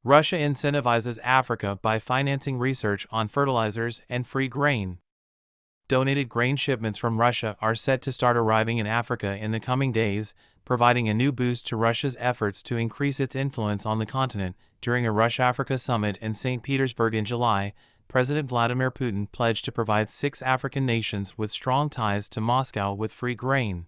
Russia incentivizes Africa by financing research on fertilizers and free grain. Donated grain shipments from Russia are set to start arriving in Africa in the coming days, providing a new boost to Russia's efforts to increase its influence on the continent. During a Russia-Africa summit in St. Petersburg in July, President Vladimir Putin pledged to provide 6 African nations with strong ties to Moscow with free grain.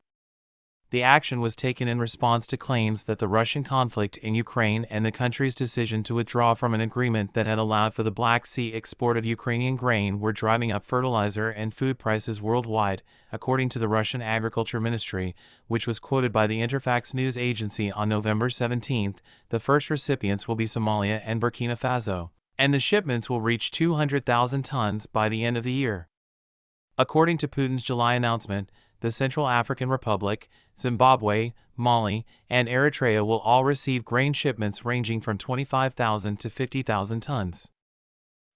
The action was taken in response to claims that the Russian conflict in Ukraine and the country's decision to withdraw from an agreement that had allowed for the Black Sea export of Ukrainian grain were driving up fertilizer and food prices worldwide, according to the Russian Agriculture Ministry, which was quoted by the Interfax news agency on November 17. The first recipients will be Somalia and Burkina Faso, and the shipments will reach 200,000 tons by the end of the year. According to Putin's July announcement, the Central African Republic, Zimbabwe, Mali, and Eritrea will all receive grain shipments ranging from 25,000 to 50,000 tons.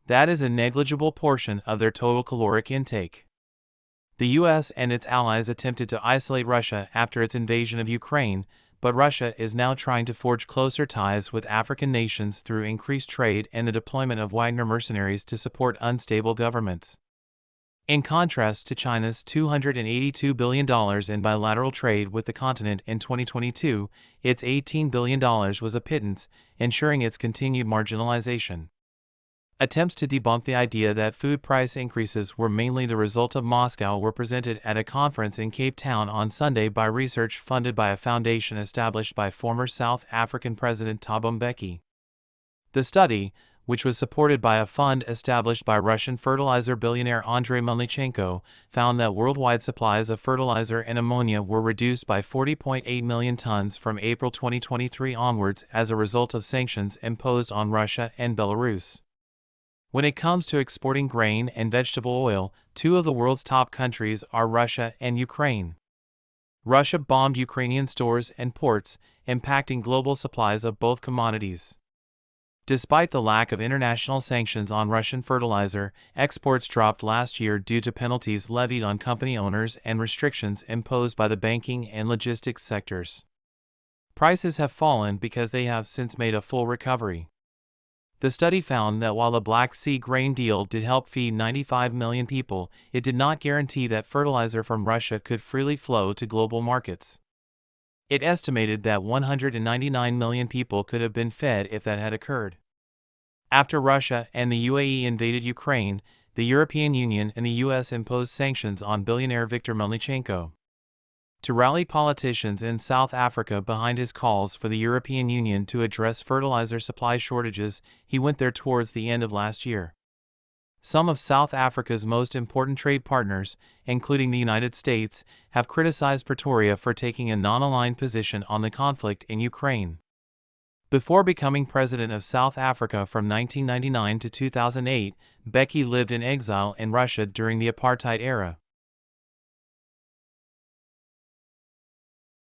That is a negligible portion of their total caloric intake. The U.S. and its allies attempted to isolate Russia after its invasion of Ukraine, but Russia is now trying to forge closer ties with African nations through increased trade and the deployment of Wagner mercenaries to support unstable governments. In contrast to China's $282 billion in bilateral trade with the continent in 2022, its $18 billion was a pittance, ensuring its continued marginalization. Attempts to debunk the idea that food price increases were mainly the result of Moscow were presented at a conference in Cape Town on Sunday by research funded by a foundation established by former South African President Thabo Mbeki. The study, which was supported by a fund established by Russian fertilizer billionaire Andrei Melnichenko, found that worldwide supplies of fertilizer and ammonia were reduced by 40.8 million tons from April 2023 onwards as a result of sanctions imposed on Russia and Belarus. When it comes to exporting grain and vegetable oil, 2 of the world's top countries are Russia and Ukraine. Russia bombed Ukrainian stores and ports, impacting global supplies of both commodities. Despite the lack of international sanctions on Russian fertilizer, exports dropped last year due to penalties levied on company owners and restrictions imposed by the banking and logistics sectors. Prices have fallen because they have since made a full recovery. The study found that while the Black Sea grain deal did help feed 95 million people, it did not guarantee that fertilizer from Russia could freely flow to global markets. It estimated that 199 million people could have been fed if that had occurred. After Russia and the UAE invaded Ukraine, the European Union and the US imposed sanctions on billionaire Viktor Melnichenko. To rally politicians in South Africa behind his calls for the European Union to address fertilizer supply shortages, he went there towards the end of last year. Some of South Africa's most important trade partners, including the United States, have criticized Pretoria for taking a non-aligned position on the conflict in Ukraine. Before becoming president of South Africa from 1999 to 2008, Mbeki lived in exile in Russia during the apartheid era.